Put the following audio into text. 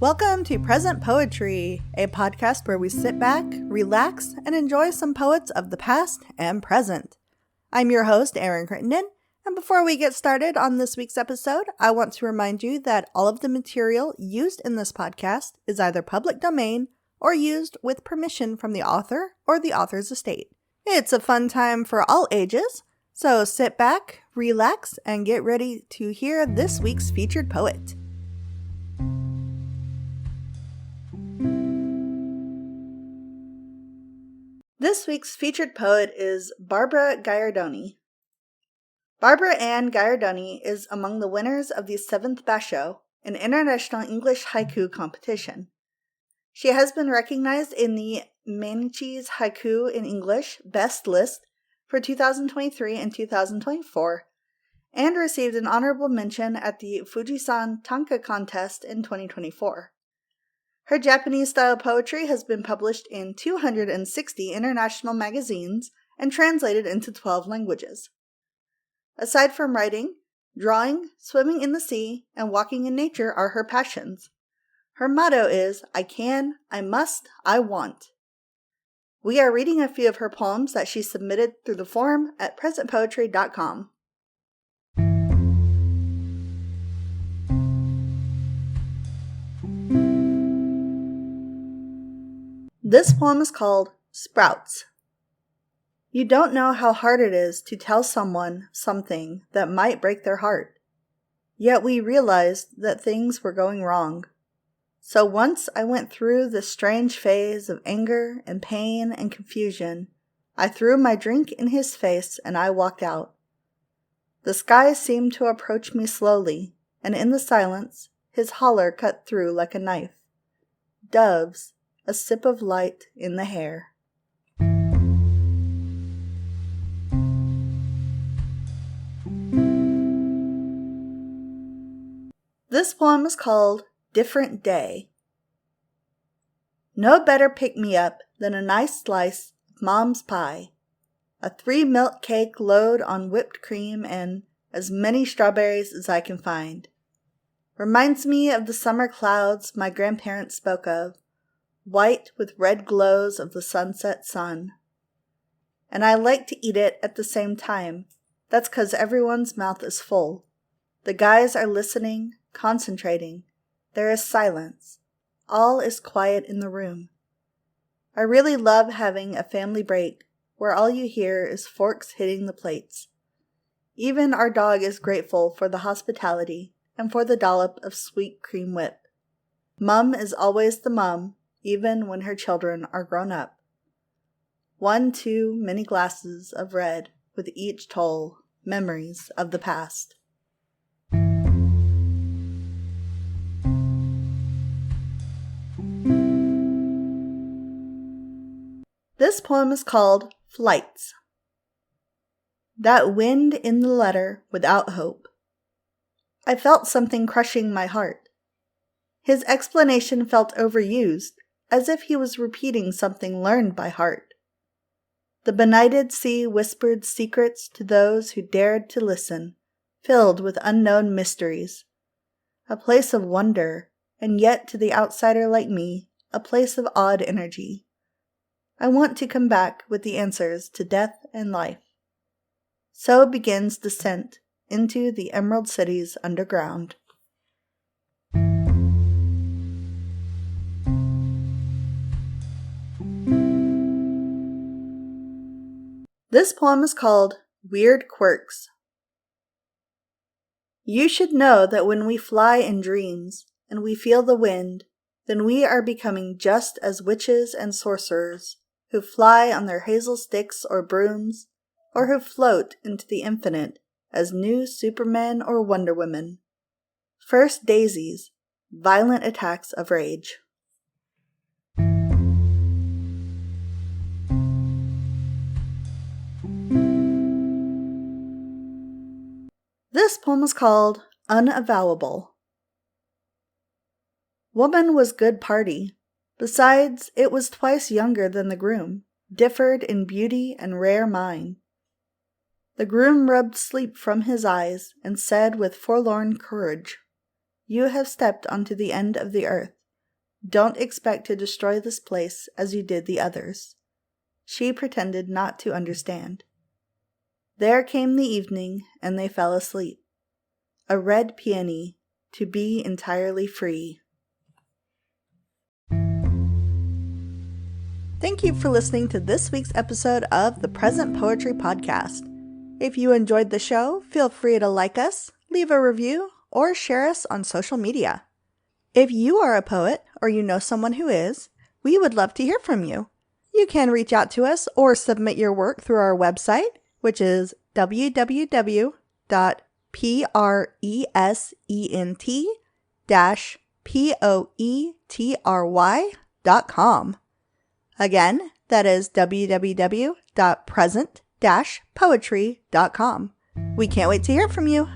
Welcome to Present Poetry, a podcast where we sit back, relax, and enjoy some poets of the past and present. I'm your host, Erin Crittenden, and before we get started on this week's episode, I want to remind you that all of the material used in this podcast is either public domain or used with permission from the author or the author's estate. It's a fun time for all ages, so sit back, relax, and get ready to hear this week's featured poet. This week's featured poet is Barbara Gaiardoni. Barbara Ann Gaiardoni is among the winners of the 7th Basho, an international English haiku competition. She has been recognized in the Mainichi's Haiku in English Best List for 2023 and 2024, and received an honorable mention at the Fujisan Tanka Contest in 2024. Her Japanese-style poetry has been published in 260 international magazines and translated into 12 languages. Aside from writing, drawing, swimming in the sea, and walking in nature are her passions. Her motto is, I can, I must, I want. We are reading a few of her poems that she submitted through the forum at presentpoetry.com. This poem is called Sprouts. You don't know how hard it is to tell someone something that might break their heart. Yet we realized that things were going wrong. So once I went through this strange phase of anger and pain and confusion, I threw my drink in his face and I walked out. The sky seemed to approach me slowly, and in the silence, his holler cut through like a knife. Doves, a sip of light in the hair. This poem is called Different Day. No better pick-me-up than a nice slice of Mom's pie, a 3-milk cake load on whipped cream and as many strawberries as I can find. Reminds me of the summer clouds my grandparents spoke of, white with red glows of the sunset sun. And I like to eat it at the same time. That's 'cause everyone's mouth is full. The guys are listening, concentrating. There is silence. All is quiet in the room. I really love having a family break where all you hear is forks hitting the plates. Even our dog is grateful for the hospitality and for the dollop of sweet cream whip. Mum is always the mum, even when her children are grown up. 1 too many glasses of red with each toll, memories of the past. This poem is called Flights. That wind in the letter without hope. I felt something crushing my heart. His explanation felt overused, as if he was repeating something learned by heart. The benighted sea whispered secrets to those who dared to listen, filled with unknown mysteries. A place of wonder, and yet to the outsider like me, a place of odd energy. I want to come back with the answers to death and life. So begins descent into the Emerald City's underground. This poem is called Weird Quirks. You should know that when we fly in dreams and we feel the wind, then we are becoming just as witches and sorcerers who fly on their hazel sticks or brooms, or who float into the infinite as new Supermen or Wonder Women. First daisies, violent attacks of rage. This poem is called Unavowable. Woman was good party. Besides, it was twice younger than the groom, differed in beauty and rare mind. The groom rubbed sleep from his eyes and said with forlorn courage, "You have stepped onto the end of the earth, Don't expect to destroy this place as you did the others." She pretended not to understand. There came the evening, and they fell asleep. A red peony, to be entirely free. Thank you for listening to this week's episode of the Present Poetry Podcast. If you enjoyed the show, feel free to like us, leave a review, or share us on social media. If you are a poet or you know someone who is, we would love to hear from you. You can reach out to us or submit your work through our website, which is www.present-poetry.com. Again, that is www.present-poetry.com. We can't wait to hear from you.